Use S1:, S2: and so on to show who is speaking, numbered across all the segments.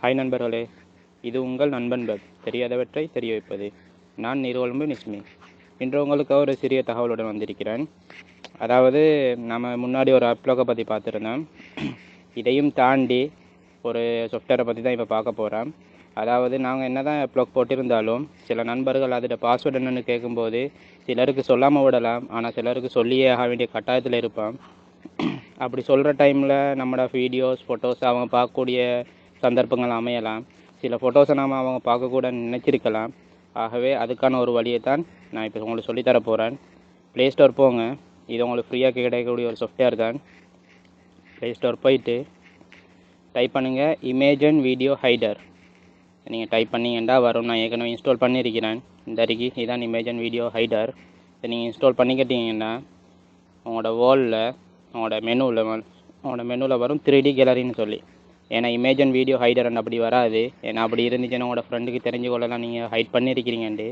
S1: Hi நண்பர்களே, இது உங்கள் நண்பன் வெப், தெரியாதவற்றை தெரிய வைப்பது. நான் நீர்வழம்பு நிஸ்மி. இன்று உங்களுக்கு ஒரு சிறிய தகவலுடன் வந்திருக்கிறேன். அதாவது நம்ம முன்னாடி ஒரு அப்லோக்கை பற்றி பார்த்துருந்தோம். இதையும் தாண்டி ஒரு சாஃப்ட்வேரை பற்றி தான் இப்போ பார்க்க போகிறோம். அதாவது நாங்கள் என்ன தான் அப்லோக் போட்டிருந்தாலும் சில நண்பர்கள் அதோட பாஸ்வேர்டு என்னென்னு கேட்கும்போது சிலருக்கு சொல்லாமல் விடலாம், ஆனால் சிலருக்கு சொல்லியே ஆக வேண்டிய கட்டாயத்தில் இருப்போம். அப்படி சொல்கிற டைமில் நம்மளோட வீடியோஸ் ஃபோட்டோஸ் அவங்க பார்க்கக்கூடிய சந்தர்ப்பங்கள் அமையலாம். சில ஃபோட்டோஸை நாம் அவங்க பார்க்கக்கூட நினச்சிருக்கலாம். ஆகவே அதுக்கான ஒரு வழியை தான் நான் இப்போ உங்களுக்கு சொல்லித்தர போகிறேன். ப்ளே ஸ்டோர் போங்க. இது உங்களுக்கு ஃப்ரீயாக கிடைக்கக்கூடிய ஒரு சாஃப்ட்வேர் தான். ப்ளே ஸ்டோர் போயிட்டு டைப் பண்ணுங்கள் இமேஜன் வீடியோ ஹைடர். நீங்கள் டைப் பண்ணிங்கன்னா வரும். நான் ஏற்கனவே இன்ஸ்டால் பண்ணியிருக்கிறேன். இந்த அறிக்கை இதுதான் இமேஜன் வீடியோ ஹைடர். இதை நீங்கள் இன்ஸ்டால் பண்ணிக்கிட்டீங்கன்னா உங்களோட வாலில் உங்களோட மெனுவில் வரும் 3D கேலரின்னு சொல்லி. ஏன்னா இமேஜன் வீடியோ ஹைடர் அப்படி வராது. ஏன்னா அப்படி இருந்துச்சுன்னா உங்களோட ஃப்ரெண்டுக்கு தெரிஞ்சு கொள்ளலாம் நீங்கள் ஹைட் பண்ணியிருக்கிறீங்கன்ட்டு.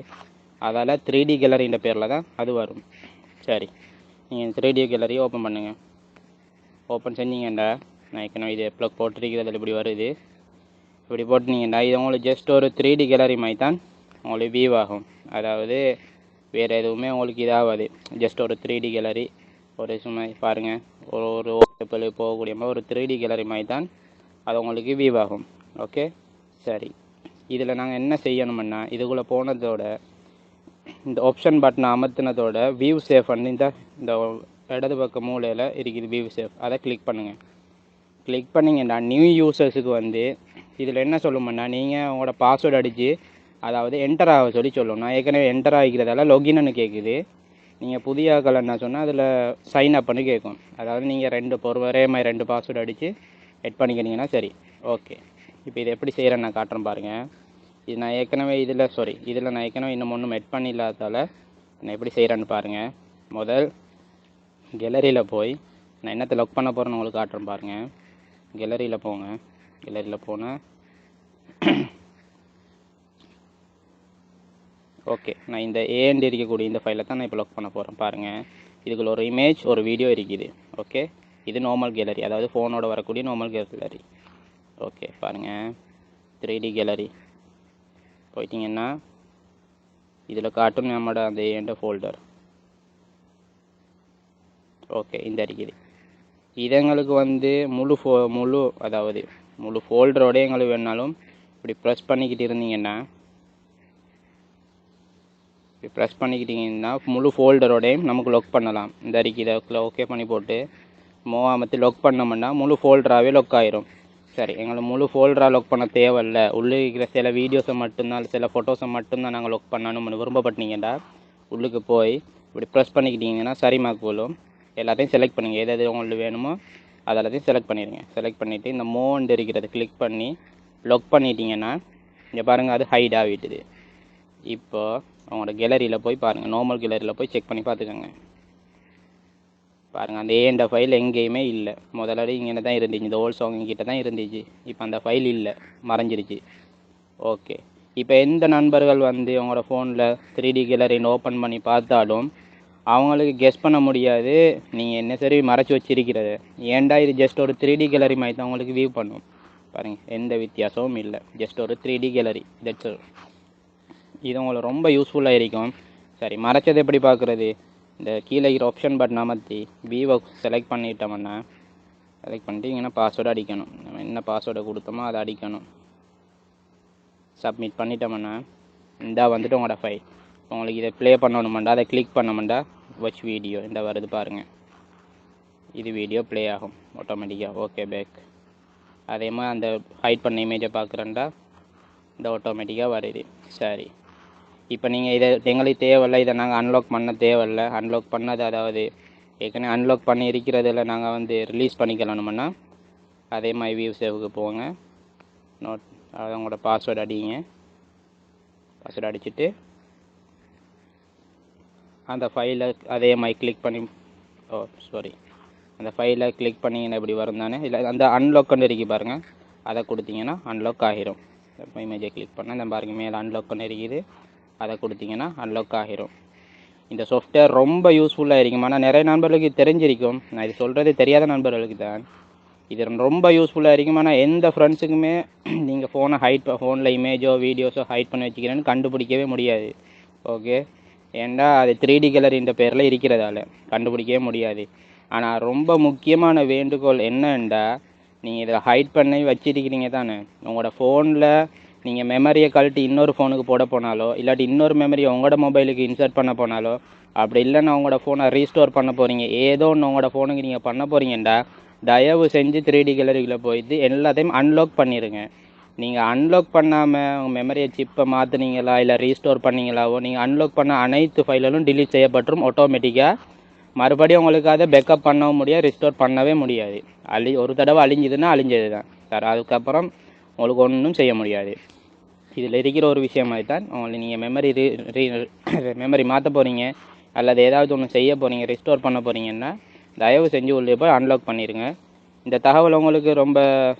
S1: அதால் 3D கேலரின்ற பேரில் தான் அது வரும். சரி, நீங்கள் 3D கேலரியை ஓப்பன் பண்ணுங்கள். ஓப்பன் செஞ்சீங்கண்டா நான் ஏற்கனவே இது எப்ளக் போட்டிருக்கிறதில் இப்படி வருது. இப்படி போட்டினீங்கன்னா இது உங்களுக்கு ஜஸ்ட் ஒரு 3D கேலரி மாதிரி தான் உங்களுக்கு வியூ ஆகும். அதாவது வேறு எதுவுமே உங்களுக்கு இதாகாது. ஜஸ்ட் ஒரு 3D கேலரி, ஒரு சும்மா பாருங்கள், ஒரு போகக்கூடிய மாதிரி ஒரு 3D கேலரி மாதிரி தான் அது உங்களுக்கு வியூ ஆகும். ஓகே, சரி. இதில் நாங்கள் என்ன செய்யணும்னா இதுக்குள்ளே போனதோட இந்த ஆப்ஷன் பட்டனை அமர்த்தினதோட வியூ சேஃப் இந்த இடது பக்க மூலையில் இருக்குது வியூ சேஃப். அதை கிளிக் பண்ணுங்கள். கிளிக் பண்ணிங்கன்னா நியூ யூசர்ஸுக்கு வந்து இதில் என்ன சொல்லுமுன்னா நீங்கள் உங்களோட பாஸ்வேர்டு அடித்து அதாவது என்டர் ஆக சொல்லும். நான் ஏற்கனவே என்டர் ஆகிக்கிறதால லொகின்னு கேட்குது. நீங்கள் புதிய ஆக்கள் என்ன சொன்னால் அதில் சைன் அப்னு கேட்கும். அதாவது நீங்கள் ஒரே மாதிரி 2 பாஸ்வேர்டு அடித்து எட் பண்ணிக்கிட்டீங்கன்னா சரி. ஓகே, இப்போ இதை எப்படி செய்கிறேன்னு நான் காட்டுறேன் பாருங்கள். இது நான் ஏற்கனவே இதில் நான் ஏற்கனவே இன்னும் ஒன்றும் எட் பண்ணி இல்லாதால் நான் எப்படி செய்கிறேன்னு பாருங்கள். முதல் கேலரியில் போய் நான் என்னத்தை லாக் பண்ண போகிறேன்னு உங்களுக்கு காட்டுறேன் பாருங்கள். கேலரியில் போங்க. கேலரியில் போனேன். ஓகே, நான் இந்த ஏஎன்டி இருக்கக்கூடிய இந்த ஃபைலை தான் நான் இப்போ லாக் பண்ண போகிறேன் பாருங்கள். இதுக்குள்ள ஒரு இமேஜ் ஒரு வீடியோ இருக்குது. ஓகே, இது நார்மல் கேலரி, அதாவது ஃபோனோட வரக்கூடிய நார்மல் கேலரி. ஓகே, பாருங்கள் 3D கேலரி போயிட்டிங்கன்னா இதில் காட்டும் நம்மளோட அந்த ஏஎன்டி ஃபோல்டர். ஓகே, இந்த இருக்குது. இது எங்களுக்கு வந்து முழு ஃபோல்டரோட எங்களுக்கு வேணாலும் இப்படி ப்ரெஸ் பண்ணிக்கிட்டிங்கன்னா முழு ஃபோல்டரோடையும் நமக்கு லாக் பண்ணலாம். இந்த அறிக்கை இதை ஓகே பண்ணி போட்டு அமர்த்தி லாக் பண்ணோம்னா முழு ஃபோல்டராகவே லாக் ஆயிரும். சரி, எங்களுக்கு முழு ஃபோல்டராக லாக் பண்ண தேவையில்லை. உள்ளே இருக்கிற சில வீடியோஸை மட்டும்தான், சில ஃபோட்டோஸை மட்டும்தான் நாங்கள் லாக் பண்ணணும்னு விரும்பப்பட்டீங்கன்னா உள்ளுக்கு போய் இப்படி ப்ரெஸ் பண்ணிக்கிட்டிங்கன்னா சரி மார்க் போலும். எல்லாத்தையும் செலக்ட் பண்ணுங்கள். எது உங்களுக்கு வேணுமோ அது எல்லாத்தையும் செலக்ட் பண்ணிடுங்க. செலக்ட் பண்ணிவிட்டு இந்த மோண்ட் இருக்கிறத கிளிக் பண்ணி லாக் பண்ணிட்டீங்கன்னா இங்கே பாருங்கள் அது ஹைட் ஆகிட்டுது. இப்போ அவங்களோட கேலரியில் போய் பாருங்கள். நார்மல் கேலரியில் போய் செக் பண்ணி பார்த்துக்கோங்க. பாருங்கள், அந்த ஏஎன்ட ஃபைல் எங்கேயுமே இல்லை. முதலாடி இங்கே தான் இருந்துச்சு, இந்த ஓல்ட் சாங் கிட்ட தான் இருந்துச்சு. இப்போ அந்த ஃபைல் இல்லை, மறைஞ்சிருச்சு. ஓகே, இப்போ எந்த நண்பர்கள் வந்து அவங்களோட ஃபோனில் 3D கேலரின்னு ஓப்பன் பண்ணி பார்த்தாலும் அவங்களுக்கு கெஸ் பண்ண முடியாது நீங்கள் என்ன சரி மறைச்சி வச்சிருக்கிறது. ஏன்டா இது ஜஸ்ட் ஒரு 3D கேலரி மாதிரி தான் உங்களுக்கு வியூ பண்ணும். பாருங்கள், எந்த வித்தியாசமும் இல்லை. ஜஸ்ட் ஒரு 3D கேலரி. That's all. இது உங்களுக்கு ரொம்ப யூஸ்ஃபுல்லாக இருக்கும். சரி, மறைச்சது எப்படி பார்க்குறது? இந்த கீழே இருக்கிற ஆப்ஷன் பட்டன் அமர்த்தி வியூவை செலக்ட் பண்ணிட்டோம்னா இங்கே பாஸ்வேர்டு அடிக்கணும். நம்ம என்ன பாஸ்வேர்டை கொடுத்தோமோ அதை அடிக்கணும். சப்மிட் பண்ணிட்டோம்னா வந்துட்டு உங்களோட ஃபைல். உங்களுக்கு இதை ப்ளே பண்ணணுமெண்டா அதை கிளிக் பண்ணோம்டா வாட்ச் வீடியோ இந்த வருது பாருங்கள். இது வீடியோ ப்ளே ஆகும் ஆட்டோமேட்டிக்காக. Okay, back. அதே மாதிரி அந்த ஹைட் பண்ண இமேஜை பார்க்குறேன்டா இந்த ஆட்டோமேட்டிக்காக வருது. சரி, இப்போ நீங்கள் இதை எங்களுக்கு தேவையில்லை, இதை நாங்கள் அன்லாக் பண்ண தேவையில்லை. அன்லாக் பண்ணது அதாவது ஏற்கனவே அன்லாக் பண்ணி இருக்கிறதில் நாங்கள் வந்து ரிலீஸ் பண்ணிக்கலாம்னா அதே மாதிரி வியூ சேவுக்கு போங்க. அவங்களோட பாஸ்வேர்டு அடிங்க. பாஸ்வேர்டு அடிச்சுட்டு அந்த ஃபைலை அதே மாதிரி கிளிக் பண்ணி அந்த ஃபைலை கிளிக் பண்ணிங்கன்னா இப்படி வரும் தானே. இல்லை அந்த அன்லாக்னு இருக்கு பாருங்கள், அதை கொடுத்தீங்கன்னா அன்லாக் ஆகிரும். இப்போ இமேஜை கிளிக் பண்ணால் இந்த பாருங்கள் மேலே அன்லாக்னு இருக்குது, அதை கொடுத்தீங்கன்னா அன்லாக் ஆகிரும். இந்த சாஃப்ட்வேர் ரொம்ப யூஸ்ஃபுல்லாக இருக்கும். ஆனால் நிறைய நண்பர்களுக்கு தெரிஞ்சிருக்கும். நான் இது சொல்கிறது தெரியாத நண்பர்களுக்கு தான். இது ரொம்ப யூஸ்ஃபுல்லாக இருக்கும். ஆனால் எந்த ஃப்ரெண்ட்ஸுக்குமே நீங்கள் ஃபோனில் இமேஜோ வீடியோஸோ ஹைட் பண்ணி வச்சுக்கிறேன்னு கண்டுபிடிக்கவே முடியாது. ஓகே, ஏன்டா அது 3D கேலரின்ற பேரில் இருக்கிறதால கண்டுபிடிக்கவே முடியாது. ஆனால் ரொம்ப முக்கியமான வேண்டுகோள் என்னண்டா, நீங்கள் இதில் ஹைட் பண்ணி வச்சிருக்கிறீங்க தானே, உங்களோட ஃபோனில் நீங்கள் மெமரியை கழட்டி இன்னொரு ஃபோனுக்கு போட போனாலோ, இல்லாட்டி இன்னொரு மெமரியை உங்களோட மொபைலுக்கு இன்சர்ட் பண்ண போனாலோ, அப்படி இல்லைன்னா உங்களோட ஃபோனை ரீஸ்டோர் பண்ண போகிறீங்க, ஏதோ ஒன்று உங்களோட ஃபோனுக்கு நீங்கள் பண்ண போகிறீங்கண்டா, தயவு செஞ்சு 3D கேலரியில் போயிட்டு எல்லாத்தையும் அன்லாக் பண்ணிடுங்க. நீங்கள் அன்லாக் பண்ணாமல் உங்கள் மெமரியை சிப்பை மாற்றினீங்களா இல்லை ரீஸ்டோர் பண்ணிங்களாவோ, நீங்கள் அன்லாக் பண்ண அனைத்து ஃபைல்களும் டிலீட் செய்யப்பட்டுரும் ஆட்டோமேட்டிக்காக. மறுபடியும் உங்களுக்கு அதை பேக்கப் பண்ணவும் முடியாது, ரிஸ்டோர் பண்ணவே முடியாது. ஒரு தடவை அழிஞ்சதுன்னா அழிஞ்சது தான் சார். அதுக்கப்புறம் உங்களுக்கு ஒன்றும் செய்ய முடியாது. இதில் இருக்கிற ஒரு விஷயமாய் தான் உங்களுக்கு நீங்கள் மெமரி மாற்ற போகிறீங்க அல்லது ஏதாவது ஒன்று செய்ய போகிறீங்க, ரிஸ்டோர் பண்ண போகிறீங்கன்னா தயவு செஞ்சு உள்ளே போய் அன்லாக் பண்ணிடுங்க. இந்த தகவல் உங்களுக்கு ரொம்ப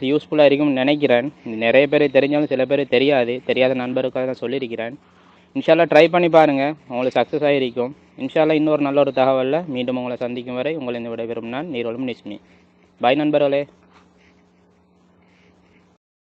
S1: யூஸ்ஃபுல்லாக இருக்கும்னு நினைக்கிறேன். நிறைய பேர் தெரிஞ்சாலும் சில பேர் தெரியாத நண்பருக்காக தான் சொல்லியிருக்கிறேன். இன்ஷால்லா ட்ரை பண்ணி பாருங்கள், உங்களுக்கு சக்ஸஸ் ஆகிருக்கும். இன்ஷால்லா இன்னொரு நல்ல ஒரு தகவலில் மீண்டும் உங்களை சந்திக்கும் வரை உங்களை இந்த விடைபெறும் நான் நீரோலும் நிஸ்மி. பாய் நண்பர்களே.